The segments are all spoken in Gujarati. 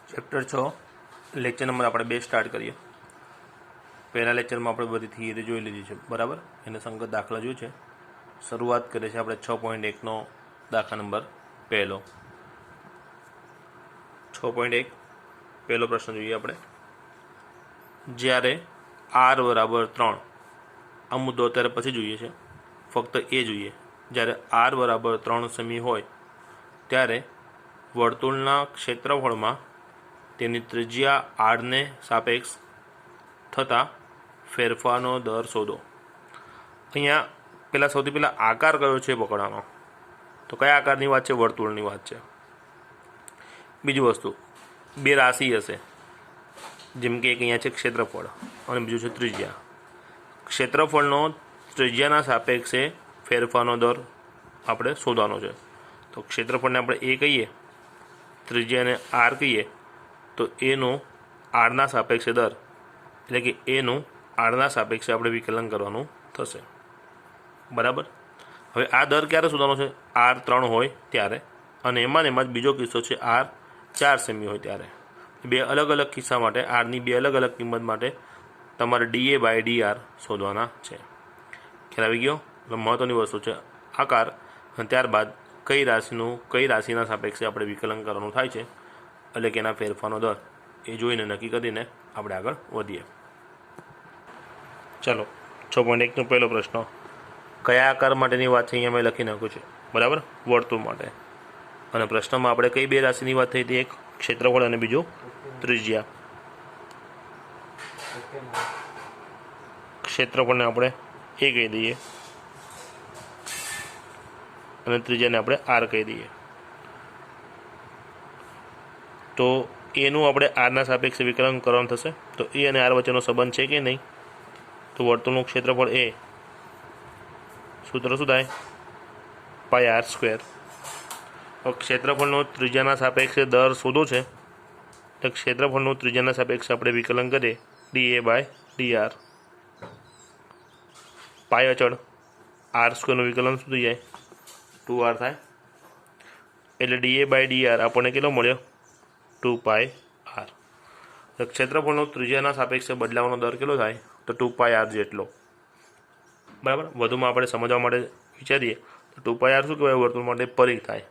ચેપ્ટર 6 લેક્ચર નંબર આપણે 2 સ્ટાર્ટ કરીએ। પહેલા લેક્ચરમાં આપણે બધી થિયરી જોઈ લીધી છે, બરાબર। એને સંગત દાખલા જોયું છે। શરૂઆત કરીએ છીએ આપણે 6.1નો દાખલા નંબર પહેલો। 6.1 પહેલો પ્રશ્ન જોઈએ આપણે। જ્યારે r બરાબર 3, આ મુદ્દો અત્યારે પછી જોઈએ છે, ફક્ત એ જોઈએ। જ્યારે r બરાબર 3 સેમી હોય ત્યારે વર્તુળના ક્ષેત્રફળમાં તેની ત્રિજ્યા r ને સાપેક્ષ થતા ફેરફારનો દર શોધો। અહીંયા સૌથી પહેલાં આકાર કયો છે પકડવાનો, તો કયા આકારની વાત છે? વર્તુળની વાત છે। બીજી વસ્તુ, બે રાશિ હશે, જેમ કે એક અહીંયા છે ક્ષેત્રફળ અને બીજું છે ત્રિજ્યા। ક્ષેત્રફળનો ત્રિજ્યાના સાપેક્ષે ફેરફારનો દર આપણે શોધવાનો છે। તો ક્ષેત્રફળને આપણે એ કહીએ, ત્રિજ્યાને r કહીએ, તો એનું આરના સાપેક્ષે દર, એટલે કે એનું આરના સાપેક્ષે આપણે વિકલન કરવાનું થશે, બરાબર। હવે આ દર ક્યારે શોધવાનો છે? r 3 હોય ત્યારે, અને એમાં જ બીજો કિસ્સો છે r 4 સેમી હોય ત્યારે। બે અલગ અલગ કિસ્સા માટે આરની બે અલગ અલગ કિંમત માટે તમારે dA/dr શોધવાના છે। ખ્યાલ આવી ગયો? એટલે મહત્ત્વની વસ્તુ છે આકાર, અને ત્યારબાદ કઈ રાશિના સાપેક્ષે આપણે વિકલન કરવાનું થાય છે, એટલે કે એના ફેરફારનો દર, એ જોઈને નક્કી કરીને આપણે આગળ વધીએ। ચાલો, 6.1નો પહેલો પ્રશ્ન, કયા આકાર માટેની વાત છે? અહીંયા મેં લખી નાખ્યું છે, બરાબર, વર્તુળ માટે। અને પ્રશ્નમાં આપણે કઈ બે રાશિની વાત થઈ હતી? એક ક્ષેત્રફળ અને બીજું ત્રિજ્યા। ક્ષેત્રફળને આપણે એ કહી દઈએ અને ત્રિજ્યાને આપણે r કહી દઈએ। તો એનું આપણે આરના સાપેક્ષે વિકલન કરવાનું થશે। તો એ અને r વચ્ચેનો સંબંધ છે કે નહીં? તો વર્તુળનું ક્ષેત્રફળ એ, સૂત્ર શું થાય? πr²। ક્ષેત્રફળનો ત્રિજ્યાના સાપેક્ષે દર શોધો છે, તો ક્ષેત્રફળનું ત્રિજ્યાના સાપેક્ષે આપણે વિકલન કરીએ dA/dr। પાય અચળ, r² નું વિકલન શું થઈ જાય? 2r થાય, એટલે dA/dr આપણને કેટલો મળ્યો? 2πr। ક્ષેત્રફળનો ત્રિજ્યાના સાપેક્ષે બદલાવાનો દર કેટલો થાય? તો 2πr જેટલો, બરાબર। વધુમાં આપણે સમજવા માટે વિચારીએ તો 2πr શું કહેવાય? વર્તુળ માટે પરિઘ થાય।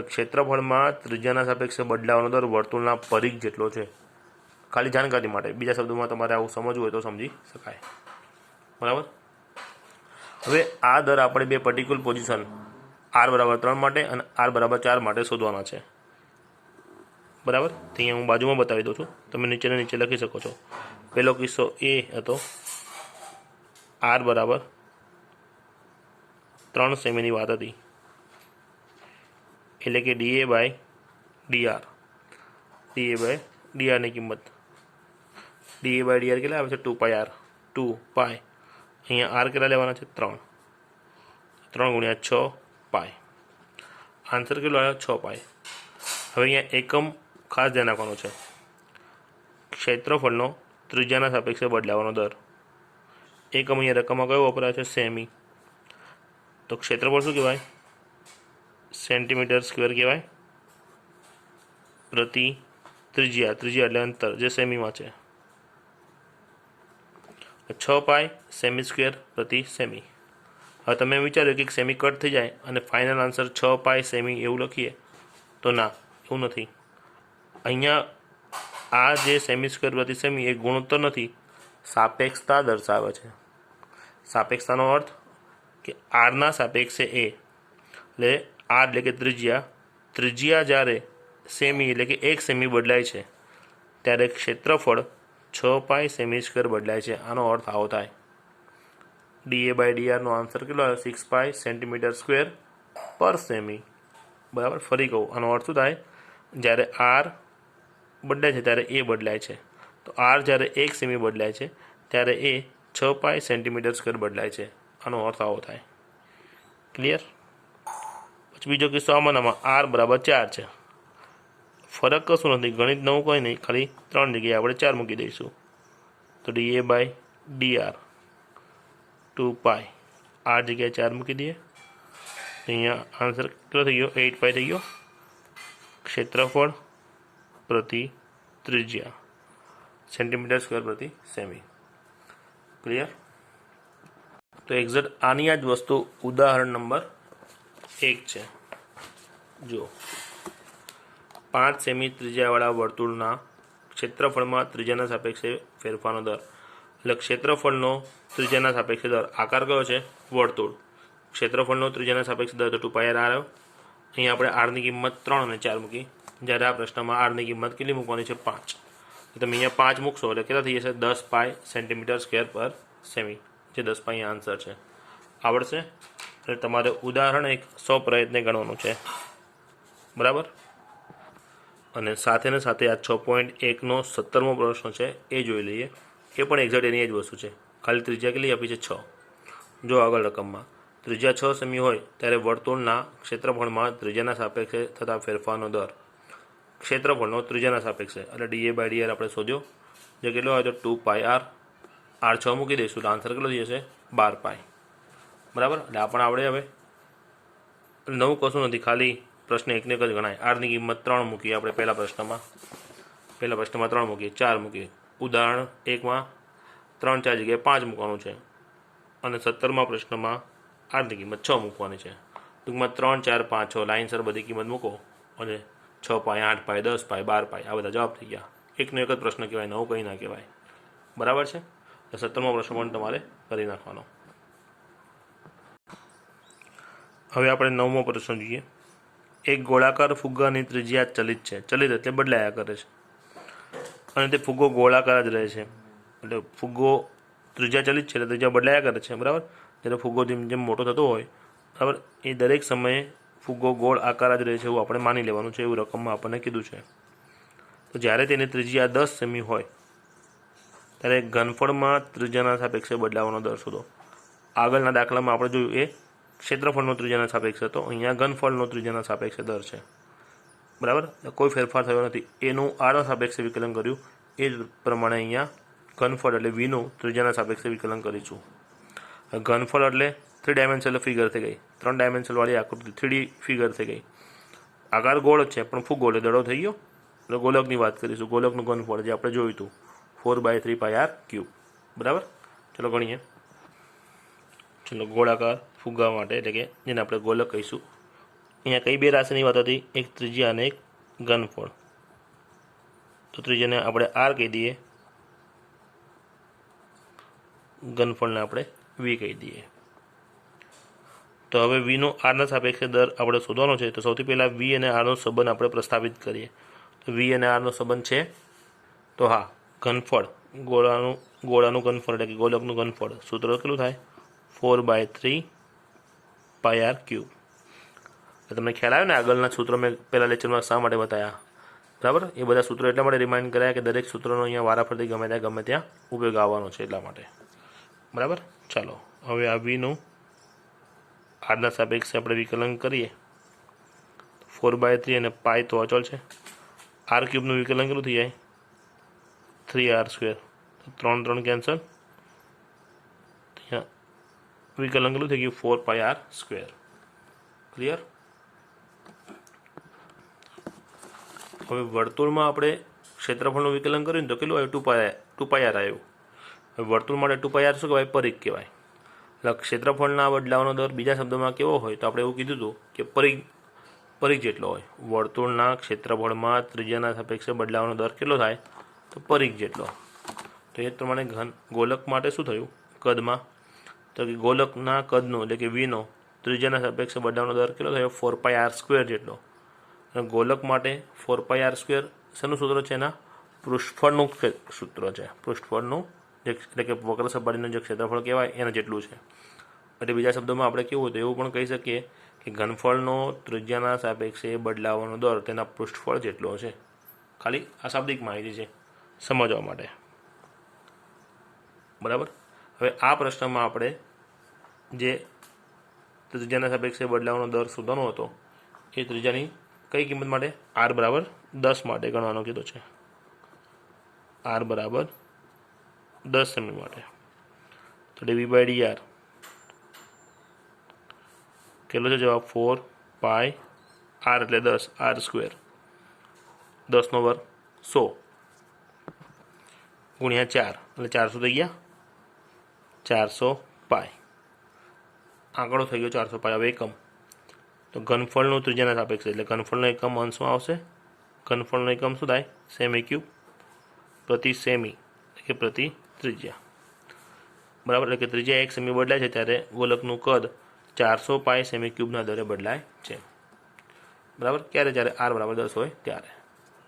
ક્ષેત્રફળમાં ત્રિજ્યાના સાપેક્ષે બદલાવાનો દર વર્તુળના પરિઘ જેટલો છે। ખાલી જાણકારી માટે, બીજા શબ્દોમાં તમારે આવું સમજવું હોય તો સમજી શકાય, બરાબર। હવે આ દર આપણે બે પર્ટિક્યુલર પોઝિશન r બરાબર 3 માટે અને r બરાબર 4 માટે શોધવાના છે, બરાબર। તો અહીંયા હું બાજુમાં બતાવી દઉં છું, તમે નીચે લખી શકો છો। પહેલો કિસ્સો એ હતો, r બરાબર 3 સેમીની વાત હતી, એટલે કે dA/dr ની કિંમત, dA/dr કેટલા આવે છે? 2πr, 2π, અહીંયા r કેટલા લેવાના છે? 3, 3 × 6π, આન્સર કેટલો આવ્યો? 6π। હવે અહીંયા એકમ ખાસ ધ્યાન રાખવાનો છે, ક્ષેત્રફળનો ત્રિજ્યાના સાપેક્ષે બદલાવાનો દર। એકમ અહીંયા રકમમાં કયો વપરાય છે? સેમી। તો ક્ષેત્રફળ શું કહેવાય? સેન્ટીમીટર² કહેવાય પ્રતિ ત્રિજ્યા એટલે અંતર, જે સેમીમાં છે। 6π સેમી² પ્રતિ સેમી। હવે તમે વિચાર્યું કે સેમી કટ થઈ જાય અને ફાઇનલ આન્સર 6π સેમી એવું લખીએ, તો ના, એવું નથી। અહીંયા આ જે સેમી² પ્રતિ સેમી એ ગુણોત્તર નથી, સાપેક્ષતા દર્શાવે છે। સાપેક્ષતાનો અર્થ કે આરના સાપેક્ષે એ, એટલે r એટલે કે ત્રિજ્યા જ્યારે સેમી એટલે કે 1 સેમી બદલાય છે, ત્યારે ક્ષેત્રફળ 6π સેમી² બદલાય છે। આનો અર્થ આવો થાય। dA/dr નો આન્સર કેટલો આવે? 6π સેન્ટીમીટર² પર સેમી, બરાબર। ફરી કહું, આનો અર્થ શું થાય? જ્યારે r બદલાય છે ત્યારે એ બદલાય છે, તો r જ્યારે 1 સેમી બદલાય છે ત્યારે એ 6π સેન્ટીમીટર² બદલાય છે। આનો અર્થ આવો થાય, ક્લિયર? પછી બીજો કિસ્સો આમાં r બરાબર 4 છે, ફરક કશું નથી, ગણિત નવું કોઈ નહીં, ખાલી 3 જગ્યાએ આપણે 4 મૂકી દઈશું। તો dA/dr 2π, r જગ્યાએ 4 મૂકી દઈએ, અહીંયા આન્સર કેટલો થઈ ગયો? 8π થઈ ગયો। ક્ષેત્રફળ પ્રતિ त्रिज्या सेंटीमीटर स्क्वेर प्रति सेमी। क्लियर। तो एक्ઝેક્ટ आनी आज वस्तु उदाहरण नंबर 1 है। जो 5 सेमी त्रिज्यावाळा वर्तुळना क्षेत्रफळमां त्रिज्याना सापेक्षे फेरफारनो दर એટલે ક્ષેત્રફળનો ત્રિજ્યાના સાપેક્ષે દર આકાર કયો છે વર્તુળ ક્ષેત્રફળનો ત્રિજ્યાના સાપેક્ષે દર તો 2πr આવ્યો। અહીં આપણે r ની કિંમત 3 અને 4 મૂકી જ્યારે આ પ્રશ્નમાં r ની કિંમત કેટલી મૂકવાની છે 5 તો તમે અહીંયા 5 મૂકશો એટલે કેટલા થઈ જશે 10 પાઈ સેન્ટીમીટર સ્ક્વેર પર સેમી જે 10 પાઈ આન્સર છે આવડશે એટલે તમારે ઉદાહરણ એક 100 પ્રયત્ને ગણવાનું છે બરાબર। અને સાથે ને સાથે આ 6.1 નો 17મો પ્રશ્ન છે એ જોઈ લઈએ એ પણ એક્ઝેક્ટ એની જ વસ્તુ છે ખાલી ત્રિજ્યા કેટલી આપી છે 6 જો આગળ રકમમાં ત્રિજ્યા 6 સેમી હોય ત્યારે વર્તુળના ક્ષેત્રફળમાં ત્રિજ્યાના સાપેક્ષે થતા ફેરફારનો દર ક્ષેત્રફળનો ત્રિજ્યાના સાપેક્ષે એટલે dA/dr આપણે શોધ્યો જે કેટલો હોય તો 2πr r6 મૂકી દઈશું તો આન્સર કેટલો થઈ જશે 12 પાઈ બરાબર। એટલે આ પણ આવડે હવે નવું કશું નથી ખાલી પ્રશ્ન એકને એક જ ગણાય r ની કિંમત 3 મૂકી આપણે પહેલા પ્રશ્નમાં 3 મૂકી 4 મૂકી ઉદાહરણ 1 માં 3 4 જગ્યાએ 5 મૂકવાનું છે અને 17મા પ્રશ્નમાં r ની કિંમત 6 મૂકવાની છે ટૂંકમાં 3 4 5 6 લાઇનસર બધી કિંમત મૂકો અને 6 પાઈ 8 પાઈ 10 પાઈ 12 પાઈ આ બધા જવાબ થઈ ગયા એકનો એક જ પ્રશ્ન કહેવાય નવો કંઈ ના કહેવાય બરાબર છે। તો 17મો પ્રશ્ન પણ તમારે કરી નાખવાનો। હવે આપણે 9મો પ્રશ્ન જોઈએ। એક ગોળાકાર ફુગ્ગાની ત્રિજ્યા ચલિત છે ચલિત એટલે બદલાયા કરે છે અને તે ફુગ્ગો ગોળાકાર જ રહે છે એટલે ફુગ્ગો ત્રિજ્યા ચલિત છે એટલે ત્રિજ્યા બદલાયા કરે છે બરાબર। જ્યારે ફુગ્ગો જેમ જેમ મોટો થતો હોય બરાબર એ દરેક સમયે ફુગ્ગો ગોળ આકાર જ રહે છે એવું આપણે માની લેવાનું છે એવું રકમમાં આપણને કીધું છે। તો જ્યારે તેની ત્રિજ્યા 10 સેમી હોય ત્યારે ઘનફળમાં ત્રિજ્યાના સાપેક્ષે બદલાવાનો દર શોધો। આગળના દાખલામાં આપણે જોયું એ ક્ષેત્રફળનો ત્રિજ્યાના સાપેક્ષે હતો અહીંયા ઘનફળનો ત્રિજ્યાના સાપેક્ષે દર છે બરાબર। કોઈ ફેરફાર થયો નથી એનું આના સાપેક્ષે વિકલન કર્યું એ જ પ્રમાણે અહીંયા ઘનફળ એટલે વીનું ત્રિજ્યાના સાપેક્ષે વિકલન કરીશું। ઘનફળ એટલે 3 ડાયમેન્શનલ ફિગર થઈ ગઈ 3 ડાયમેન્શનવાળી આકૃતિ 3D ફિગર થઈ ગઈ આકાર ગોળ જ છે પણ ફુગ્ગો એટલે દડો થઈ ગયો એટલે ગોલકની વાત કરીશું ગોલકનું ઘનફળ જે આપણે જોયું હતું 4/3πr³ બરાબર। ચલો ગણીએ ચલો ગોળાકાર ફુગ્ગા માટે એટલે કે જેને આપણે ગોલક કહીશું અહીંયા કઈ બે રાશિની વાત હતી એક ત્રિજ્યા અને એક ઘનફળ તો ત્રિજ્યાને આપણે r કહી દઈએ ઘનફળને આપણે v કહી દઈએ। તો હવે v નો r ના સાપેક્ષે દર આપણે શોધવાનો છે તો સૌથી પહેલા v અને r નો સંબંધ આપણે પ્રસ્થાપિત કરીએ તો v અને r નો સંબંધ છે તો હા ઘનફળ ગોળાનું ઘનફળ એટલે કે ગોલકનું ઘનફળ સૂત્ર કેટલું થાય 4/3πr³। તમને ખ્યાલ આવ્યો ને આગળના સૂત્રો મેં પહેલા લેક્ચરમાં શા માટે બતાવ્યા બરાબર એ બધા સૂત્રો એટલા માટે રિમાઇન્ડ કરાયા કે દરેક સૂત્રનો અહીંયા વારાફરતી ગમે ત્યાં ઉપયોગ આવવાનો છે એટલા માટે બરાબર। ચાલો હવે આ વીનું આરના સાપેક્ષે આપણે વિકલન કરીએ 4/3 અને પાઈ તો અચળ છે r³ નું વિકલન કેટલું થઈ જાય 3r²। 3 3 કેન્સલ વિકલન કેટલું થઈ ગયું 4πr²। ક્લિયર। હવે વર્તુળમાં આપણે ક્ષેત્રફળનું વિકલન કર્યું ને તો કેટલું આવ્યું 2πr આવ્યું। હવે વર્તુળ માટે 2πr શું કહેવાય પરિઘ કહેવાય એટલે ક્ષેત્રફળના બદલાવાનો દર બીજા શબ્દોમાં કેવો હોય તો આપણે એવું કીધું હતું કે પરિઘ જેટલો હોય વર્તુળના ક્ષેત્રફળમાં ત્રિજ્યાના સાપેક્ષે બદલાવાનો દર કેટલો થાય તો પરિઘ જેટલો। તો એ જ પ્રમાણે ગોલક માટે શું થયું કદમાં તો કે ગોલકના કદનો એટલે કે વીનો ત્રિજ્યાના સાપેક્ષે બદલાવાનો દર કેટલો થયો 4πr² જેટલો અને ગોલક માટે 4πr² શેનું સૂત્ર છે એના પૃષ્ઠફળનું સૂત્ર છે પૃષ્ઠફળનું એટલે કે વક્ર સપાટીનું જે ક્ષેત્રફળ કહેવાય એના જેટલું છે એટલે બીજા શબ્દોમાં આપણે કેવું હોય તો એવું પણ કહી શકીએ કે ઘનફળનો ત્રિજ્યાના સાપેક્ષે બદલાવાનો દર તેના પૃષ્ઠફળ જેટલો છે। ખાલી આ શાબ્દિક માહિતી છે સમજવા માટે બરાબર। હવે આ પ્રશ્નમાં આપણે જે ત્રિજ્યાના સાપેક્ષે બદલાવાનો દર શોધવાનો હતો એ ત્રિજ્યાની કઈ કિંમત માટે r બરાબર 10 માટે ગણવાનો કીધો છે r બરાબર 10 સેમી માટે તો dv/dr કેટલો છે જવાબ 4πr એટલે 10 r²। 10 નો વર્ગ 100 ગુણ્યા 4 એટલે 400 થઈ ગયા 400 પાય. આંકડો થઈ ગયો 400 પાય. હવે એકમ તો ઘનફળનું ત્રિજ્યાના સાપેક્ષે એટલે ઘનફળનો એકમ અંશમાં આવશે. ઘનફળનો એકમ શું થાય? સેમી ક્યુબ પ્રતિ સેમી કે પ્રતિ ત્રિજ્યા. બરાબર, એટલે કે ત્રિજ્યા 1 સેમી બદલાય છે ત્યારે ગોલકનું કદ 400 પાય સેમી ક્યુબના દરે બદલાય છે. બરાબર, ક્યારે? જ્યારે r બરાબર 10 હોય ત્યારે.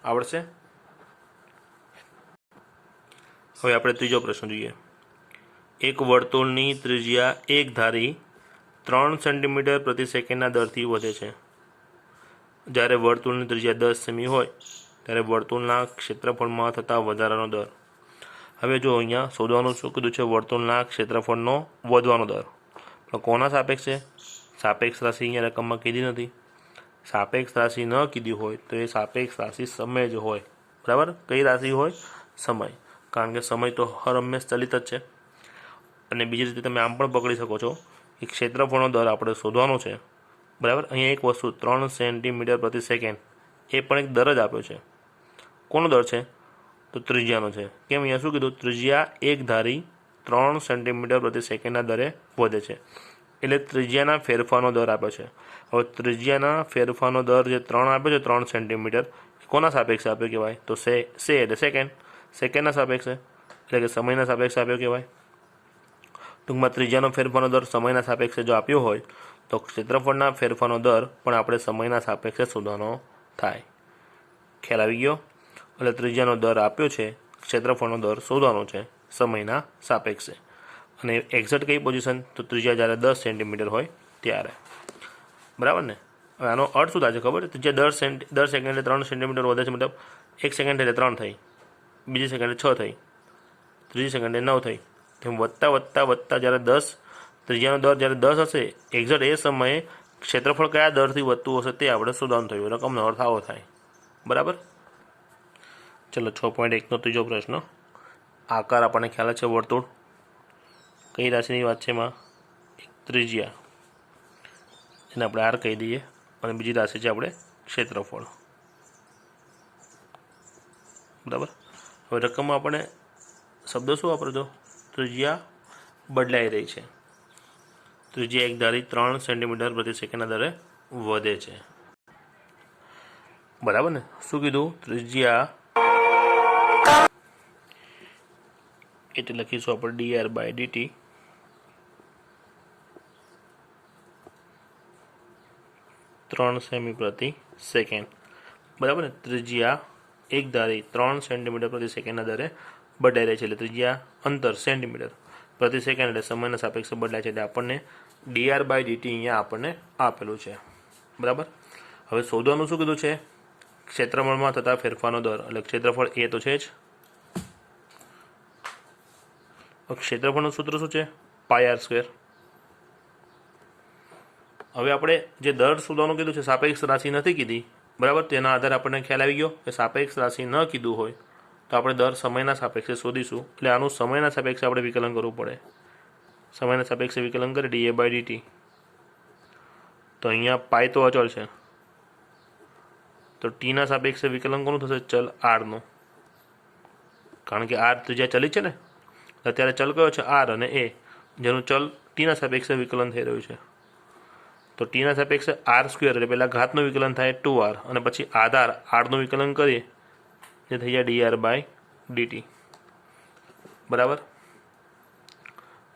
આવડશે? હવે આપણે ત્રીજો પ્રશ્ન જોઈએ. એક વર્તુળની ત્રિજ્યા એક ધારી 3 સેન્ટીમીટર પ્રતિ સેકન્ડના દરથી વધે છે. જ્યારે વર્તુળની ત્રિજ્યા 10 સેમી હોય ત્યારે વર્તુળના ક્ષેત્રફળમાં થતા વધારાનો દર. હવે જો અહીંયા શોધવાનું શું કીધું છે? વર્તુળના ક્ષેત્રફળનો વધવાનો દર. તો કોના સાપેક્ષે? સાપેક્ષ રાશિ અહીંયા રકમમાં કીધી નથી. સાપેક્ષ રાશિ ન કીધી હોય તો એ સાપેક્ષ રાશિ સમય જ હોય. બરાબર, કઈ રાશિ હોય? સમય. કારણ કે સમય તો હર હંમેશ ચલિત જ છે. અને બીજી રીતે તમે આમ પણ પકડી શકો છો કે ક્ષેત્રફળનો દર આપણે શોધવાનો છે. બરાબર, અહીંયા એક વસ્તુ 3 સેન્ટીમીટર પ્રતિ સેકન્ડ એ પણ એક દર જ આપ્યો છે. કોનો દર છે? તો ત્રિજ્યાનો છે. કેમ? અહીંયા શું કીધું? ત્રિજ્યા એક ધારી 3 સેન્ટીમીટર પ્રતિ સેકન્ડના દરે વધે છે. એટલે ત્રિજ્યાના ફેરફારનો દર આપ્યો છે. હવે ત્રિજ્યાના ફેરફારનો દર જે 3 આપ્યો છે 3 સેન્ટીમીટર, કોના સાપેક્ષે આપ્યો કહેવાય? તો સે એટલે સેકન્ડ. સેકન્ડના સાપેક્ષે એટલે કે સમયના સાપેક્ષે આપ્યો કહેવાય. ટૂંકમાં ત્રિજ્યાનો ફેરફારનો દર સમયના સાપેક્ષે જો આપ્યો હોય તો ક્ષેત્રફળના ફેરફારનો દર પણ આપણે સમયના સાપેક્ષે શોધવાનો થાય. ખ્યાલ આવી ગયો? એટલે ત્રિજ્યાનો દર આપ્યો છે, ક્ષેત્રફળનો દર શોધવાનો છે સમયના સાપેક્ષે. અને એક્ઝેક્ટ કઈ પોઝિશન? તો ત્રિજ્યા જ્યારે 10 સેન્ટીમીટર હોય ત્યારે. બરાબર ને? હવે આનો અર્થ શું થાય છે ખબર? ત્રિજ્યા 10 સેકન્ડે 3 સેન્ટીમીટર વધે છે, મતલબ 1 સેકન્ડ એટલે 3 થઈ, બીજી સેકન્ડે 6 થઈ, ત્રીજી સેકન્ડે 9 થઈ. તેમ વધતા વધતા વધતા જ્યારે 10 ત્રિજ્યાનો દર જ્યારે 10 હશે, એક્ઝેક્ટ એ સમયે ક્ષેત્રફળ કયા દરથી વધતું હશે તે આપણે શોધવાનું થયું. રકમનો અર્થ આવો થાય. બરાબર, ચલો 6.1નો ત્રીજો પ્રશ્ન. આકાર આપણને ખ્યાલ છે વર્તુળ. કઈ રાશિની વાત છે એમાં? એક ત્રિજ્યા, એને આપણે આર કહી દઈએ, અને બીજી રાશિ છે આપણે ક્ષેત્રફળ. બરાબર, હવે રકમમાં આપણે શબ્દ શું વાપરજો? ત્રિજ્યા બદલાઈ રહી છે. ત્રિજ્યા એક ધારી 3 સેન્ટીમીટર પ્રતિ સેકન્ડના દરે વધે છે. બરાબર ને? શું કીધું? ત્રિજ્યા એટલે લખીશું આપણે dr/dt ત્રણ સેમી પ્રતિ સેકન્ડ. બરાબર ને? ત્રિજ્યા એક ધારી 3 સેન્ટીમીટર પ્રતિ સેકન્ડના દરે બદલાઈ રહી છે. એટલે ત્રિજ્યા અંતર સેન્ટીમીટર પ્રતિ સેકન્ડ એટલે સમયના સાપેક્ષે બદલાય છે. એટલે આપણને dr/dt અહીંયા આપણને આપેલું છે. બરાબર, હવે શોધવાનું શું કીધું છે? ક્ષેત્રફળમાં થતા ફેરફારનો દર. એટલે ક્ષેત્રફળ એ તો છે જ. ક્ષેત્રફળનું સૂત્ર શું છે? πr². હવે આપણે જે દર શોધવાનું કીધું છે, સાપેક્ષ રાશિ નથી કીધી. બરાબર, તેના આધારે આપણને ખ્યાલ આવી ગયો કે સાપેક્ષ રાશિ ન કીધું હોય તો આપણે દર સમયના સાપેક્ષે શોધીશું. એટલે આનું સમયના સાપેક્ષે આપણે વિકલન કરવું પડે. સમયના સાપેક્ષે વિકલન કરીએ dA/dt. તો અહીંયા પાય તો અચળ છે, તો ટીના સાપેક્ષે વિકલન કોનું થશે? ચલ આરનું. કારણ કે આર ત્રિજ્યા ચલિત છે ને, અત્યારે ચલ કયો છે? આર અને એ, જેનું ચલ ટીના સાપેક્ષે વિકલન થઈ રહ્યું છે. તો ટીના સાપેક્ષે r² એટલે પહેલાં ઘાતનું વિકલન થાય 2r, અને પછી આધાર આરનું વિકલન કરીએ જે થઈ જાય dr/dt. બરાબર,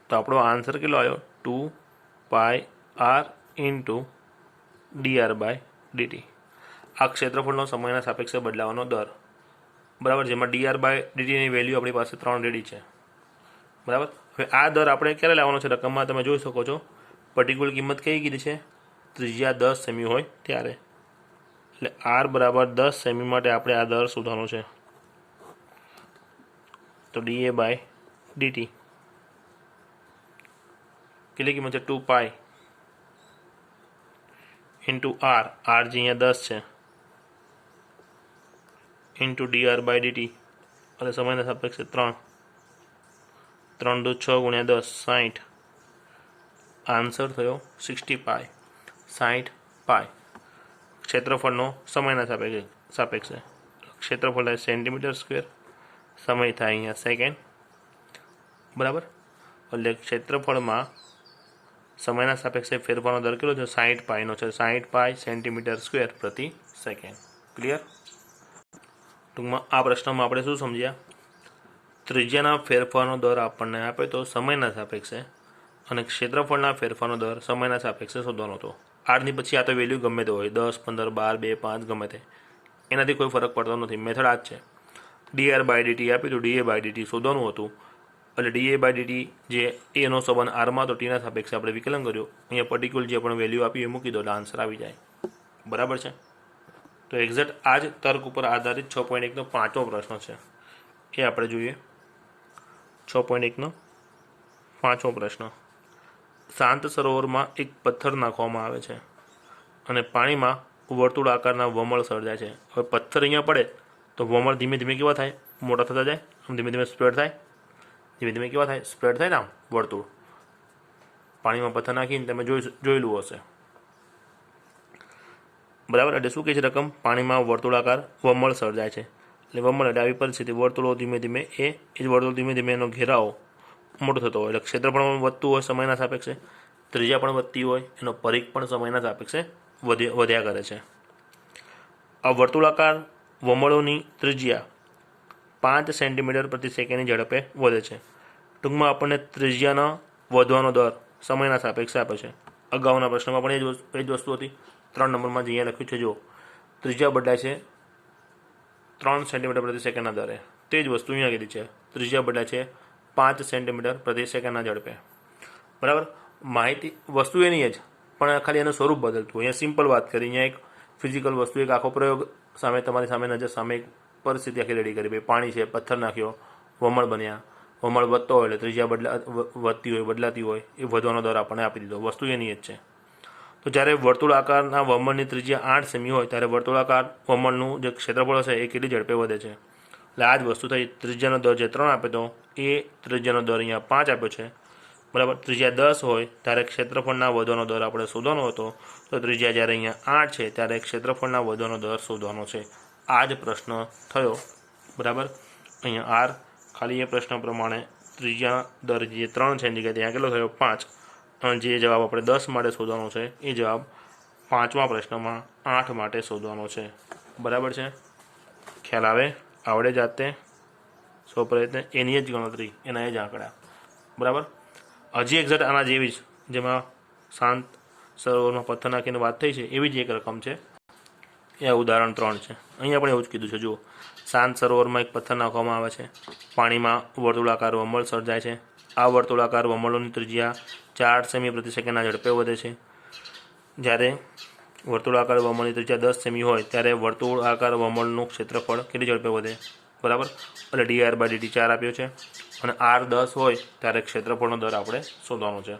તો આપણો આન્સર કેટલો આવ્યો? 2πr × dr/dt. આ ક્ષેત્રફળનો સમયના સાપેક્ષે બદલાવાનો દર. બરાબર, જેમાં dr/dtની વેલ્યુ આપણી પાસે 3 રેડી છે. બરાબર, હવે આ દર આપણે ક્યારે લાવવાનો છે? રકમમાં તમે જોઈ શકો છો. પર્ટિક્યુલર કિંમત કઈ કીધી છે? ત્રિજ્યા 10 સેમી હોય ત્યારે. એટલે r બરાબર 10 સેમી માટે આપણે આ દર શોધવાનો છે. તો dA/dt કેટલી કિંમત છે? 2π × r, r જે અહીંયા 10 છે, × dr/dt, અને સમયના સાપેક્ષે 3 3 × 6 × 10 60. આન્સર થયો 60π, 60π. ક્ષેત્રફળનો સમયના સાપેક્ષે. ક્ષેત્રફળ થાય સેન્ટીમીટર સ્ક્વેર. સમય થાય અહીંયા સેકન્ડ, બરાબર. એટલે ક્ષેત્રફળમાં સમયના સાપેક્ષે ફેરફારનો દર કેટલો છે? 60 પાઈનો છે. 60 પાઈ સેન્ટીમીટર સ્ક્વેર પ્રતિ સેકન્ડ. ક્લિયર? ટૂંકમાં આ પ્રશ્નમાં આપણે શું સમજ્યા? ત્રિજ્યાના ફેરફારનો દર આપણને આપે તો સમયના સાપેક્ષે, અને ક્ષેત્રફળના ફેરફારનો દર સમયના સાપેક્ષે શોધવાનો હતો. આરની પછી આ તો વેલ્યુ ગમે તે હોય, 10, 15, 12, 2, 5 ગમે તે, એનાથી કોઈ ફરક પડતો નથી. મેથડ આ જ છે. ડીઆર બાય ડીટી આપી તો ડીએ બાય ડીટી શોધવાનું હતું. એટલે ડીએ બાય ડીટી જે એનો સંબંધ આરમાં તો ટીના સાપેક્ષે આપણે વિકલન કર્યું. અહીંયા પર્ટિક્યુલર જે પણ વેલ્યુ આપી એ મૂકી દો એટલે આન્સર આવી જાય. બરાબર છે? તો એક્ઝેક્ટ આ જ તર્ક ઉપર આધારિત 6.1નો 5મો પ્રશ્ન છે, એ આપણે જોઈએ. 6.1નો 5મો પ્રશ્ન. શાંત સરોવરમાં એક પથ્થર નાખવામાં આવે છે અને પાણીમાં વર્તુળ આકારના વમળ સર્જાય છે. હવે પથ્થર અહીંયા પડે તો વમળ ધીમે ધીમે કેવા થાય? મોટા થતા જાય. આમ ધીમે ધીમે સ્પ્રેડ થાય. ધીમે ધીમે કેવા થાય? સ્પ્રેડ થાય ને આમ વર્તુળ. પાણીમાં પથ્થર નાખીને તમે જોયેલું હશે, બરાબર. એટલે શું કહે છે રકમ? પાણીમાં વર્તુળાકાર વમળ સર્જાય છે. એટલે વમળ એટલે આવી પરિસ્થિતિ, વર્તુળો ધીમે ધીમે એ જ વર્તુળ ધીમે ધીમે એનો ઘેરાવો મોટો થતો હોય. એટલે ક્ષેત્ર પણ વધતું હોય સમયના સાપેક્ષે, ત્રિજ્યા પણ વધતી હોય, એનો પરિઘ પણ સમયના સાપેક્ષે વધ્યા કરે છે. આ વર્તુળાકાર વમળોની ત્રિજ્યા 5 સેન્ટીમીટર પ્રતિ સેકન્ડની ઝડપે વધે છે. ટૂંકમાં આપણને ત્રિજ્યાનો વધવાનો દર સમયના સાપેક્ષે આપે છે. અગાઉના પ્રશ્નમાં પણ એ જ વસ્તુ હતી. 3 નંબરમાં જે અહીંયા લખ્યું છે, જો ત્રિજ્યા બદલાય છે 3 સેન્ટીમીટર પ્રતિ સેકન્ડના દરે, તે જ વસ્તુ અહીંયા કીધી છે. ત્રિજ્યા બદલાય છે 5 સેન્ટીમીટર પ્રતિ સેકન્ડના ઝડપે. બરાબર. માહિતી વસ્તુ એની જ, પણ ખાલી એનું સ્વરૂપ બદલતું. અહીંયા સિમ્પલ વાત કરી. અહીંયા એક ફિઝિકલ વસ્તુ, એક આખો પ્રયોગ સામે તમારી સામે નજર સામે એક પરિસ્થિતિ આખી રેડી કરી. ભાઈ પાણી છે, પથ્થર નાખ્યો, વમળ બન્યા. વમળ વધતો હોય એટલે ત્રિજ્યા વધતી હોય, બદલાતી હોય, એ વધવાનો દર આપણને આપી દીધો. વસ્તુ એની જ છે. તો જ્યારે વર્તુળ આકારના વમળની ત્રિજ્યા 8 સેમી હોય ત્યારે વર્તુળાકાર વમળનું જે ક્ષેત્રફળ હશે એ કેટલી ઝડપે વધે છે? એટલે આ જ વસ્તુ થઈ. ત્રિજ્યાનો દર જે 3 આપે તો એ ત્રિજ્યાનો દર અહીંયા 5 આપ્યો છે, બરાબર. ત્રિજ્યા 10 હોય ત્યારે ક્ષેત્રફળના વધવાનો દર આપણે શોધવાનો હતો. તો ત્રિજ્યા જ્યારે અહીંયા 8 છે ત્યારે ક્ષેત્રફળના વધવાનો દર શોધવાનો છે. આ જ પ્રશ્ન થયો, બરાબર. અહીંયા આર ખાલી એ પ્રશ્ન પ્રમાણે ત્રિજ્યા દર જે 3 છે એની જગ્યાએ ત્યાં કેટલો થયો? 5. અને જે જવાબ આપણે 10 માટે શોધવાનો છે એ જવાબ 5મા પ્રશ્નમાં 8 માટે શોધવાનો છે. બરાબર છે? ખ્યાલ આવે? આવડે જાતે સ્વપ્રયત્ન એની જ ગણતરી, એના એ જ આંકડા. બરાબર. હજી એક્ઝેક્ટ આના જેવી જ, જેમાં શાંત સરોવરમાં પથ્થર નાખીને વાત થઈ છે એવી જ એક રકમ છે. એ ઉદાહરણ 3 છે. અહીંયા પણ એવું જ કીધું છે. જુઓ, શાંત સરોવરમાં એક પથ્થર નાખવામાં આવે છે, પાણીમાં વર્તુળાકાર વમળ સર્જાય છે. આ વર્તુળાકાર વમળોની ત્રિજ્યા 4 સેમી પ્રતિ સેકન્ડના ઝડપે વધે છે. જ્યારે વર્તુળાકાર વમળની ત્રિજ્યા 10 સેમી હોય ત્યારે વર્તુળાકાર વમળનું ક્ષેત્રફળ કેટલી ઝડપે વધે? બરાબર. એટલે ડીઆર બાય ડીટી 4 આપ્યો છે, અને આર 10 હોય ત્યારે ક્ષેત્રફળનો દર આપણે શોધવાનો છે.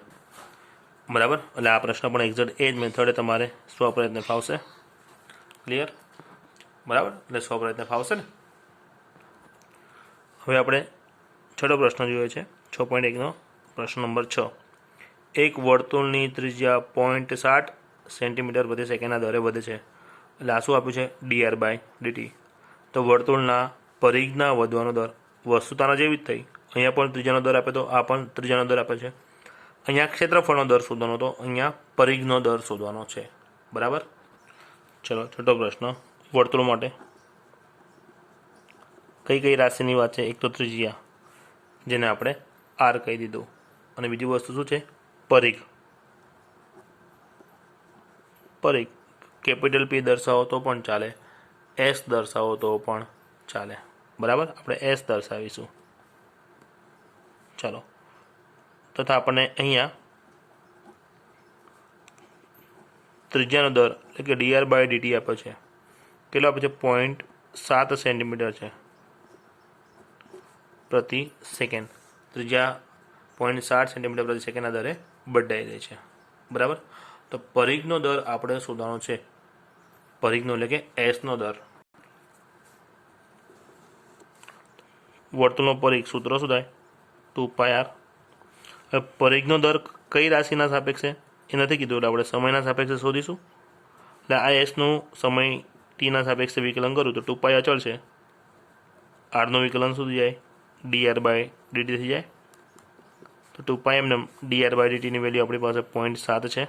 બરાબર. એટલે આ પ્રશ્ન પણ એક્ઝેક્ટ એ જ મેથડે તમારે સ્વપ્રયત્ન ફાવશે. ક્લિયર? બરાબર. એટલે સ્વપ્રયત્ન ફાવશે ને. હવે આપણે છઠ્ઠો પ્રશ્ન જોયો છે. 6.1નો પ્રશ્ન નંબર 6. એક વર્તુળની ત્રિજ્યા 0.7 સેન્ટીમીટર પ્રતિ સેકન્ડના દરે વધે છે. એટલે આ શું આપ્યું છે? DR by DT. તો વર્તુળના પરિઘના વધવાનો દર વસ્તુતાના જેવી જ થઈ. અહીંયા પણ ત્રિજ્યાનો દર આપે તો આ પણ ત્રિજ્યાનો દર આપે છે. અહીંયા ક્ષેત્રફળનો દર શોધવાનો હતો, અહીંયા પરિઘનો દર શોધવાનો છે. બરાબર. ચલો, છઠ્ઠો પ્રશ્ન. વર્તુળ માટે કઈ રાશિની વાત છે? એક તો ત્રિજ્યા, જેને આપણે આર કહી દીધું, અને બીજી વસ્તુ શું છે? પરિઘ. પરિઘ કેપિટલ પી દર્શાવો તો પણ ચાલે, એસ દર્શાવો તો પણ ચાલે. બરાબર. આપણે એસ દર્શાવીશું. ચાલો. તથા આપણને અહીંયા ત્રિજ્યાનો દર એટલે કે ડીઆર બાય ડીટી આપ્યો છે. કેટલો આપ્યો છે? 0.7 સેન્ટીમીટર છે પ્રતિ સેકન્ડ. ત્રિજ્યા 0.7 સેન્ટીમીટર પ્રતિ સેકન્ડના દરે બદલાઈ રહી છે. બરાબર. તો પરિઘનો દર આપણે શોધવાનો છે. પરિઘનો એટલે કે એસનો દર. વર્તુળનો પરિઘ સૂત્ર શું થાય? 2πr. હવે પરિઘનો દર કઈ રાશિના સાપેક્ષે એ નથી કીધું, એટલે આપણે સમયના સાપેક્ષે શોધીશું. એટલે આ એસનું સમય ટીના સાપેક્ષે વિકલન કરું તો 2π અચળ છે, આરનું વિકલન શું થઈ જાય? ડીઆર બાય ડીટી થઈ જાય. તો 2 એમને ડીઆર બાય ડીટીની વેલ્યુ આપણી પાસે 0.7 છે.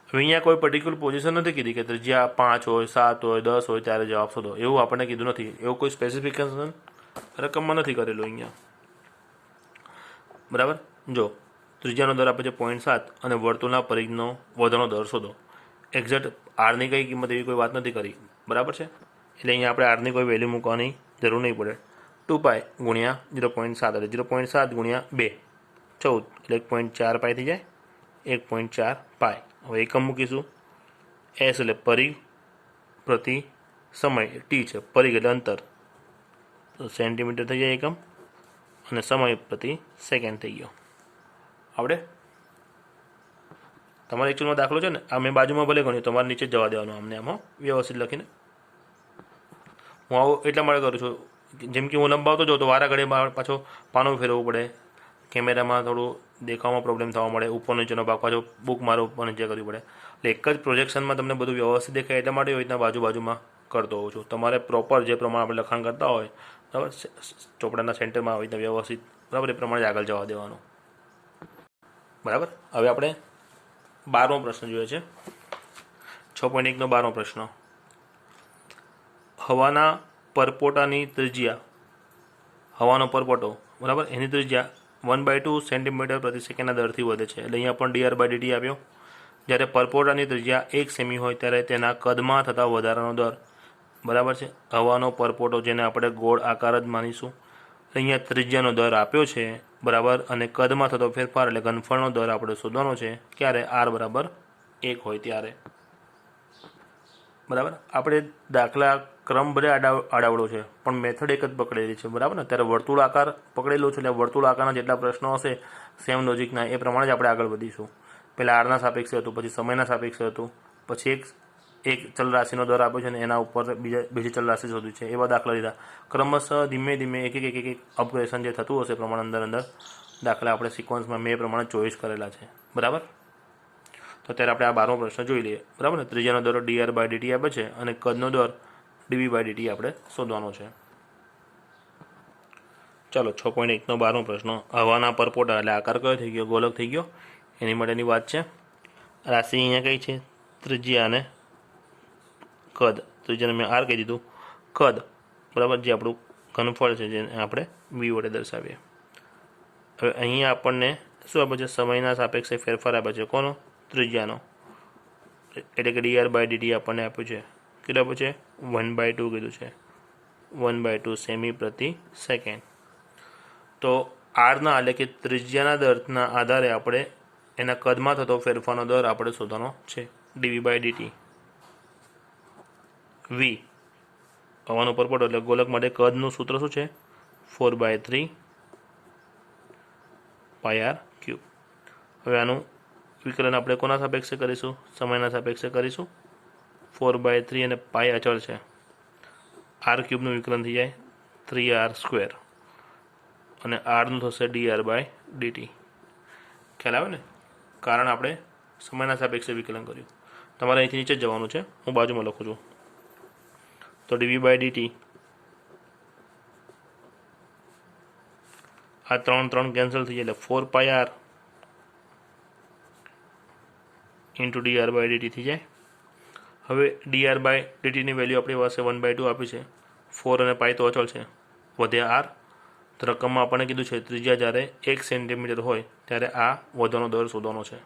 હવે અહીંયા કોઈ પર્ટિક્યુલર પોઝિશન નથી કીધી કે ત્રિજ્યા 5 હોય, 7 હોય, 10 હોય ત્યારે જવાબ શોધો, એવું આપણને કીધું નથી. એવું કોઈ સ્પેસિફિકેશન રકમમાં નથી કરેલું અહીંયા. બરાબર. જો ત્રિજ્યાનો દર આપે છે 0.7 અને વર્તુળના પરિઘનો વધવાનો દર શોધો. એક્ઝેક્ટ આરની કઈ કિંમત એવી કોઈ વાત નથી કરી. બરાબર છે. એટલે અહીંયા આપણે આરની કોઈ વેલ્યુ મૂકવાની જરૂર નહીં પડે. 2 ગુણ્યા 0.7 એટલે 0.7 ગુણ્યા 2 14 એટલે 1.4 પાઈ થઈ જાય. 1.4 પાઈ. હવે એકમ મૂકીશું. એસ એટલે પરિઘ પ્રતિ સમય, ટી છે પરિઘ એટલે અંતર, તો સેન્ટીમીટર થઈ જાય એકમ, અને સમય પ્રતિ સેકન્ડ થઈ ગયો. આપણે તમારે એકચ્યુઅલમાં દાખલો છે ને આ મેં બાજુમાં ભલે ગણ્યું, તમારે નીચે જ જવા દેવાનું આમને આમાં વ્યવસ્થિત લખીને. હું આવું એટલા માટે કરું છું, જેમ કે હું લંબાવતો જાઉં તો વારા ઘડે પાછો પાનું ફેરવવું પડે, કેમેરામાં થોડું દેખાવામાં પ્રોબ્લેમ થવા મળે, ઉપર નીચેનો ભાગ પાછો બુક મારો ઉપર નીચે કરવી પડે. એટલે એક જ પ્રોજેક્શનમાં તમને બધું વ્યવસ્થિત દેખાય એટલા માટે એવી રીતના બાજુમાં કરતો હોઉં છું. તમારે પ્રોપર જે પ્રમાણે આપણે લખાણ કરતા હોય, બરાબર, ચોપડાના સેન્ટરમાં આવી રીતના વ્યવસ્થિત, બરાબર, એ પ્રમાણે આગળ જવા દેવાનું. બરાબર. હવે આપણે 12મો પ્રશ્ન જોઈએ છે. 6.1નો 12મો પ્રશ્ન. હવાના પરપોટાની ત્રિજ્યા, હવાનો પરપોટો, બરાબર, એની ત્રિજ્યા 1/2 સેન્ટીમીટર પ્રતિ સેકન્ડના દરથી વધે છે. એટલે અહીંયા પણ ડીઆર બાય ડીટી આપ્યો. જ્યારે પરપોટાની ત્રિજ્યા 1 સેમી હોય ત્યારે તેના કદમાં થતા વધારાનો દર, બરાબર છે. હવાનો પરપોટો જેને આપણે ગોળ આકાર જ માનીશું. અહીંયા ત્રિજ્યાનો દર આપ્યો છે, બરાબર, અને કદમાં થતો ફેરફાર એટલે ઘનફળનો દર આપણે શોધવાનો છે. ક્યારે? આર બરાબર 1 હોય ત્યારે. બરાબર. આપણે દાખલા ક્રમ ભલે આડાવડો છે પણ મેથડ એક જ પકડેલી છે. બરાબર ને. ત્યારે વર્તુળ આકાર પકડેલો છે એટલે વર્તુળ આકારના જેટલા પ્રશ્નો હશે સેમ લોજિકના એ પ્રમાણે જ આપણે આગળ વધીશું. પહેલાં આરના સાપેક્ષે હતું, પછી સમયના સાપેક્ષે હતું, પછી એક ચલ રાશિનો દર આપ્યો છે ને એના ઉપર બીજી ચલ રાશિ શોધ્યું છે. એવા દાખલા લીધા. ક્રમશઃ ધીમે ધીમે એક અપગ્રેશન જે થતું હશે પ્રમાણે અંદર દાખલા આપણે સિક્વન્સમાં મેં પ્રમાણે ચોઈસ કરેલા છે. બરાબર. તો અત્યારે આપણે આ 12મો પ્રશ્ન જોઈ લઈએ. બરાબર ને. ત્રિજ્યાનો દર ડીઆર બાય ડીટી આપે છે અને કદનો દર ડીવી બાય ડીટી આપણે શોધવાનો છે. ચાલો 6.1નો 12મો પ્રશ્ન. હવાના પરપોટા એટલે આકાર કયો થઈ ગયો? ગોલક થઈ ગયો. એની માટેની વાત છે. રાશિ અહીંયા કઈ છે? ત્રિજ્યા અને કદ. ત્રિજ્યાને મેં આર કહી દીધું. કદ, બરાબર, જે આપણું ઘનફળ છે જેને આપણે વી વડે દર્શાવીએ. હવે અહીંયા આપણને શું આપે છે? સમયના સાપેક્ષે ફેરફાર આપે છે. કોનો? ત્રિજ્યાનો. એટલે કે ડીઆર બાય ડીટી આપણને આપ્યું છે. કેટલું આપ્યું છે? 1/2 કીધું છે. 1/2 સેમી પ્રતિ સેકન્ડ. તો આરના એટલે કે ત્રિજ્યાના દરના આધારે આપણે એના કદમાં થતો ફેરફારનો દર આપણે શોધવાનો છે. ડીવી બાય ડીટી. વી હવાનો પરપોટો એટલે ગોલક માટે કદનું સૂત્ર શું છે? 4/3 પાય આર ક્યુબ. હવે આનું વિકલન આપણે કોના સાપેક્ષે કરીશું? સમયના સાપેક્ષે કરીશું. 4/3 અને પાય અચળ છે. આર ક્યુબનું વિકલન થઈ જાય 3r², અને આરનું થશે ડીઆર બાય ડીટી. ખ્યાલ આવે ને? કારણ આપણે સમયના સાપેક્ષે વિકલન કર્યું. તમારે અહીંથી નીચે જ જવાનું છે. હું બાજુમાં લખું છું. તો ડીવી બાય ડીટી, આ 3 કેન્સલ થઈ જાય એટલે 4πr into DR by DT થઈ જાય. હવે ડીઆર બાય ડીટીની વેલ્યુ આપણી પાસે 1/2 આપી છે. 4 અને પાઈ તો અચળ છે. વધ્યા આર. તો રકમમાં આપણને કીધું છે ત્રિજ્યા જ્યારે 1 સેન્ટીમીટર હોય ત્યારે આ વધવાનો દર શોધવાનો છે.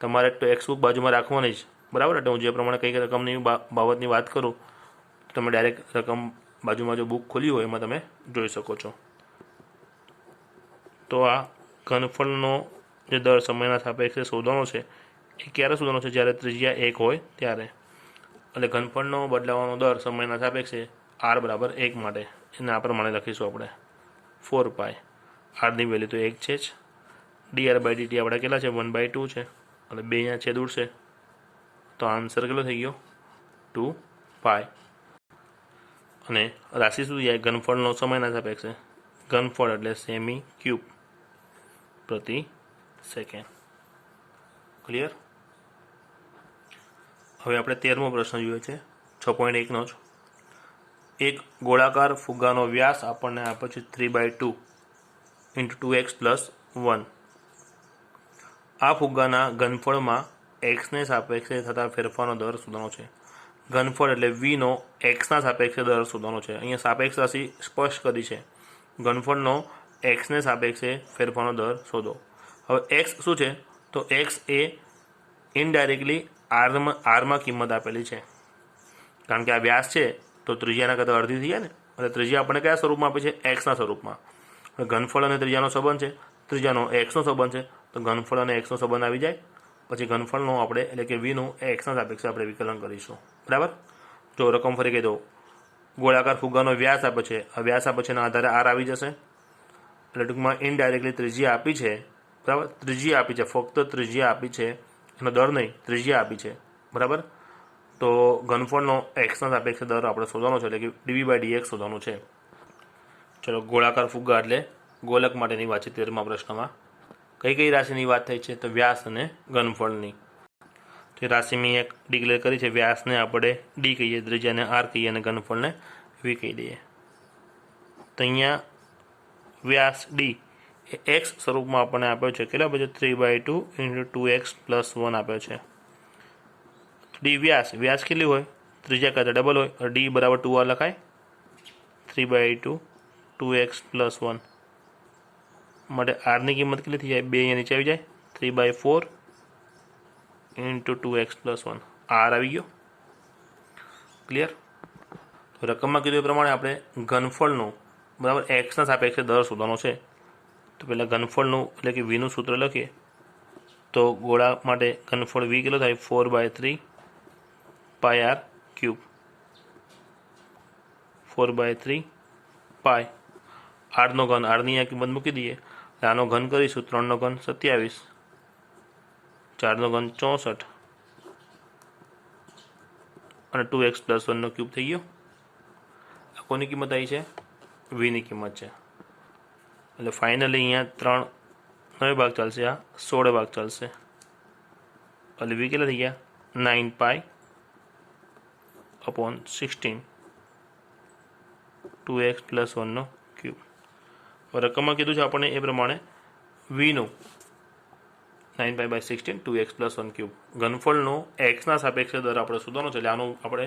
તમારે ટેક્સ્ટબુક બાજુમાં રાખવાની જ. બરાબર. એટલે હું જે પ્રમાણે કઈ રકમની બાબતની વાત કરું તમે ડાયરેક્ટ રકમ બાજુમાં જો બુક ખોલી હોય એમાં તમે જોઈ શકો છો. તો આ ઘનફળનો જે દર સમયના સાપેક્ષે શોધવાનો છે એ ક્યારે શોધવાનો છે? જ્યારે ત્રિજ્યા 1 હોય ત્યારે. એટલે ઘનફળનો બદલાવાનો દર સમયના સાપેક્ષે આર બરાબર 1 માટે એને આ પ્રમાણે લખીશું આપણે 4π. આરની વેલ્યુ તો 1 છે જ. ડીઆર બાય ડીટી આપણે કેટલા છે? 1/2 છે. એટલે 2 અહીંયા છેદ ઉડશે તો આન્સર કેટલો થઈ ગયો? 2π. અને રાશિ શું જાય? ઘનફળનો સમયના સાપેક્ષે. ઘનફળ એટલે સેમી ક્યુબ પ્રતિ સેકન્ડ. ક્લિયર? હવે આપણે 13મો પ્રશ્ન જોઈએ છે. 6.1નો જ. એક ગોળાકાર ફુગ્ગાનો વ્યાસ આપણને આપે છે 3/2 × 2x+1. આ ફુગ્ગાના ઘનફળમાં એક્સને સાપેક્ષે થતા ફેરફારનો દર શોધવાનો છે. ઘનફળ એટલે વીનો એક્સના સાપેક્ષે દર શોધવાનો છે. અહીંયા સાપેક્ષ રાશિ સ્પષ્ટ કરી છે. ઘનફળનો એક્સને સાપેક્ષે ફેરફારનો દર શોધો. હવે એક્સ શું છે? તો એક્સ એ ઇનડાયરેક્ટલી આરમાં કિંમત આપેલી છે. કારણ કે આ વ્યાસ છે તો ત્રિજ્યાના કરતાં અડધી થઈ જાય ને, એટલે ત્રિજ્યા આપણને કયા સ્વરૂપમાં આપે છે? એક્સના સ્વરૂપમાં. ઘનફળ અને ત્રિજ્યાનો સંબંધ છે, ત્રિજ્યાનો એક્સનો સંબંધ છે, તો ઘનફળ અને એક્સનો સંબંધ આવી જાય. પછી ઘનફળનું આપણે એટલે કે વીનું એક્સના સાપેક્ષે આપણે વિકલન કરીશું. બરાબર. જો રકમ ફરી કહી દઉં. ગોળાકાર ફુગ્ગાનો વ્યાસ આપે છે, આ વ્યાસ આપે છે એના આધારે આર આવી જશે. એટલે ટૂંકમાં ઇનડાયરેક્ટલી ત્રિજ્યા આપી છે. બરાબર. ત્રિજ્યા આપી છે, ફક્ત ત્રિજ્યા આપી છે, એનો દર નહીં, ત્રિજ્યા આપી છે. બરાબર. તો ઘનફળનો એક્સના સાપેક્ષે દર આપણે શોધવાનો છે, એટલે કે dv/dx શોધવાનું છે. ચલો, ગોળાકાર ફુગ્ગા એટલે ગોલક માટેની વાત છે 13મા પ્રશ્નમાં. કઈ કઈ રાશિની વાત થઈ છે? તો વ્યાસ અને ઘનફળની. તો એ રાશિ મેં એક ડિક્લેર કરી છે. વ્યાસને આપણે ડી કહીએ, ત્રિજ્યાને આર કહીએ અને ઘનફળને વી કહી દઈએ. તો અહીંયા વ્યાસ ડી એ એક્સ સ્વરૂપમાં આપણને આપ્યો છે. કેટલા આપ્યો છે? 3/2 × 2x+1 આપ્યો છે. ડી વ્યાસ કેટલી હોય? ત્રિજ્યા કરતાં ડબલ હોય. ડી બરાબર 2r લખાય. 3/2 2x+1 માટે આરની કિંમત કેટલી થઈ જાય? 2 અહીંયા નીચે આવી જાય. 3/4 × 2x+1 આર આવી ગયો. ક્લિયર? તો રકમમાં કીધું એ પ્રમાણે આપણે ઘનફળનું બરાબર એક્સના સાપેક્ષે દર શોધવાનો છે. તો પહેલાં ઘનફળનું એટલે કે વીનું સૂત્ર લખીએ. તો ગોળા માટે ઘનફળ વી કેટલો થાય? 4/3 πr3. 4/3 પાય. આરનો ઘન, આરની અહીંયા કિંમત મૂકી દઈએ. આનો ઘન કરીશું. 3નો ઘન 27, 4નો ઘન 64 અને 2x+1 ક્યુબ થઈ ગયો. આ કોની કિંમત આવી છે? વીની કિંમત છે. એટલે ફાઇનલી અહીંયા 3 9 ભાગ ચાલશે, આ 16 ભાગ ચાલશે. એટલે વી કેટલા થઈ ગયા? 9π/16 2x+1 ક્યુબ. રકમમાં કીધું છે આપણને એ પ્રમાણે વીનું 9π/16 2x+1 ક્યુબ. ઘનફળનો એક્સના સાપેક્ષે દર આપણે શોધવાનો છે. એટલે આનું આપણે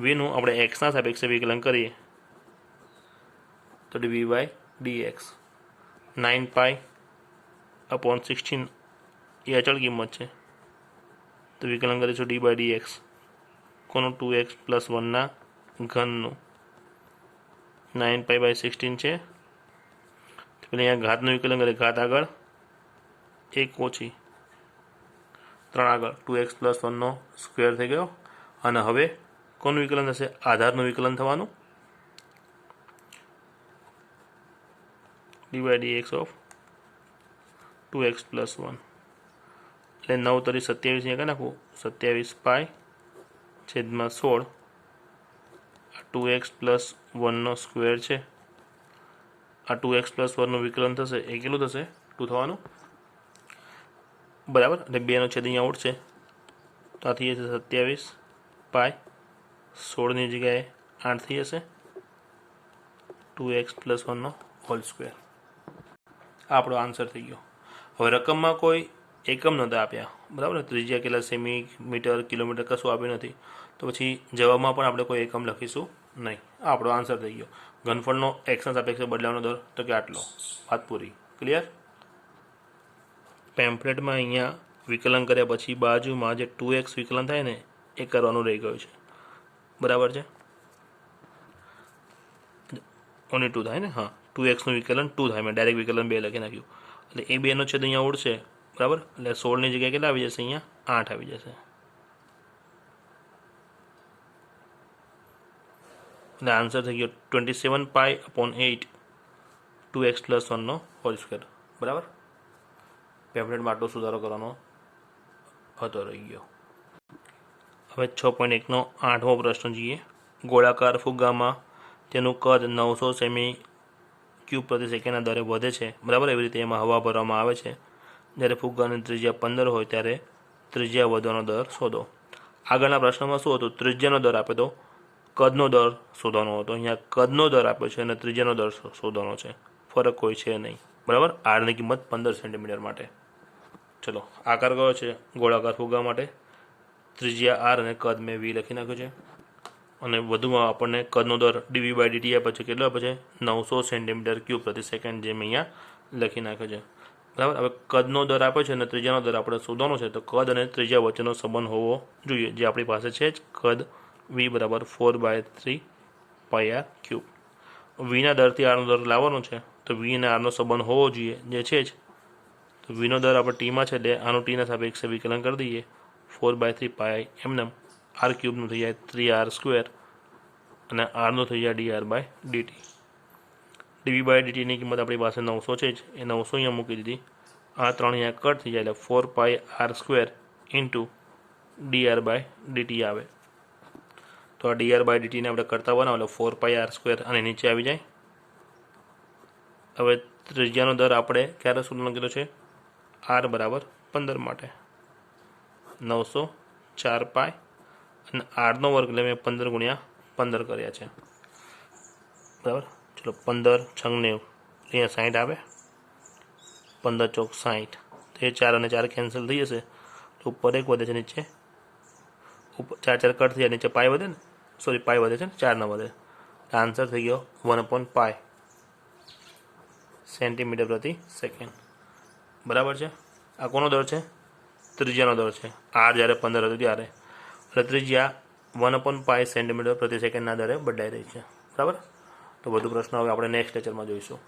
વીનું આપણે એક્સના સાપેક્ષે વિકલન કરીએ તો dv/dx 9π/16 એ અચળ કિંમત છે. તો વિકલન કરીશું d/dx કોનું? 2x+1 ઘનનું. 9π/16 છે. એટલે અહીંયા ઘાતનું વિકલન કરીએ. ઘાત આગળ 1 ઓછી 3 આગળ 2x+1 સ્ક્વેર થઈ ગયો. અને હવે કોનું વિકલન થશે? આધારનું વિકલન થવાનું. dv/dx ઓફ 2x+1 એટલે 9 × 27 અહીંયા કરી નાખવું. 27π/16 2x+1 સ્ક્વેર છે. આ 2x+1 વિકલન થશે એ કેટલું થશે? 2 થવાનું. બરાબર. એટલે 2નો છેદ અહીંયા ઉડશે તો આ થઈ જશે 27π/16ની જગ્યાએ 8 થઈ જશે. 2x+1 whole square. આ આપણો આન્સર થઈ ગયો. હવે રકમમાં કોઈ એકમ નહોતા આપ્યા. બરાબર. ત્રિજ્યા કેટલા સેમી, મીટર, કિલોમીટર કશું આપ્યું નથી. તો પછી જવાબમાં પણ આપણે કોઈ એકમ લખીશું નહીં. આ આપણો આન્સર થઈ ગયો. ઘનફળનો એક્સના સાપેક્ષે બદલાવાનો દર તો કે આટલો. વાત પૂરી. ક્લિયર? પેમ્પલેટમાં અહીંયા વિકલન કર્યા પછી બાજુમાં જે 2x વિકલન થાય ને એ કરવાનું રહી ગયું છે. બરાબર છે? ઓનલી 2 થાય ને? હા, 2xનું વિકલન 2 થાય. મેં ડાયરેક્ટ વિકલન 2 લખી નાખ્યું. એટલે એ 2નો છેદ અહીંયા ઉડશે. બરાબર. એટલે 16ની જગ્યાએ કેટલા આવી જશે? અહીંયા 8 આવી જશે. એટલે આન્સર થઈ ગયો 27π/8 2x+1 હોલ સ્ક્વેર. બરાબર. પેમ્પલેટમાં આટલો સુધારો કરવાનો હતો રહી ગયો. હવે 6.1નો 8મો પ્રશ્ન જોઈએ. ગોળાકાર ફુગ્ગામાં તેનું કદ 900 સેમી ક્યુબ પ્રતિ સેકન્ડના દરે વધે છે. બરાબર. એવી રીતે એમાં હવા ભરવામાં આવે છે. જ્યારે ફુગ્ગાની ત્રિજ્યા 15 હોય ત્યારે ત્રિજ્યા વધવાનો દર શોધો. આગળના પ્રશ્નમાં શું હતું? ત્રિજ્યાનો દર આપે તો કદનો દર શોધવાનો હતો, અહીંયા કદનો દર આપ્યો છે અને ત્રિજ્યાનો દર શોધવાનો છે, ફરક કોઈ છે નહીં, બરાબર. આરની કિંમત 15 સેન્ટીમીટર માટે. ચલો, આકાર કયો છે? ગોળાકાર ફુગ્ગા માટે ત્રિજ્યા આર અને કદ મેં વી લખી નાખ્યું છે. અને વધુમાં આપણને કદનો દર dv/dt આપ્યો છે. કેટલો આપ્યો છે? 900 સેન્ટીમીટર ક્યુબ પ્રતિ સેકન્ડ, જે મેં અહીંયા લખી નાખ્યો છે, બરાબર. હવે કદનો દર આપ્યો છે અને ત્રિજ્યાનો દર આપણે શોધવાનો છે, તો કદ અને ત્રિજ્યા વચ્ચેનો સંબંધ હોવો જોઈએ, જે આપણી પાસે છે જ. કદ v બરાબર 4/3 πr ક્યુબ. વીના દરથી આરનો દર લાવવાનો છે, તો વી અને આરનો સંબંધ હોવો જોઈએ, જે છે જ. તો વીનો દર આપણે ટીમાં છે એટલે આનું ટીના સાપેક્ષે વિકલન કરી દઈએ. 4/3 પાઈ એમને આર ક્યુબનું થઈ જાય 3r² અને આરનું થઈ જાય dr/dt. dv/dtની કિંમત આપણી પાસે 900 છે જ, એ 900 અહીંયા મૂકી દીધી. આ 3 અહીંયા કટ થઈ જાય એટલે 4πr² ઇન્ટુ dr/dt આવે. તો આ dr/dt ને આપણે કરતા બનાવો એટલે 4πr² અને નીચે આવી જાય. હવે ત્રિજ્યાનો દર આપણે ક્યારે શોધવાનો કીધો છે? r બરાબર 15 માટે 900 4 પાય અને આરનો વર્ગ એટલે મેં 15 ગુણ્યા 15 કર્યા છે, બરાબર. ચલો, 15 × 90 અહીંયા 60 આવે. 15 ચોક 60, તો એ 4 અને 4 કેન્સલ થઈ જશે, તો ઉપર 1 વધે છે, નીચે ઉપર 4 4 કટ થઈ જાય, નીચે પાય વધે ને, સોરી પાય વધે છે ને, 4 ન વધે. આન્સર થઈ ગયો 1/π સેન્ટીમીટર પ્રતિ સેકન્ડ, બરાબર છે. આ કોનો દર છે? ત્રિજ્યાનો દર છે. આર જ્યારે 15 હતું ત્યારે, એટલે ત્રિજ્યા 1/π સેન્ટીમીટર પ્રતિ સેકન્ડના દરે બદલાઈ રહી છે, બરાબર. તો વધુ પ્રશ્નો હવે આપણે નેક્સ્ટ લેક્ચરમાં જોઈશું.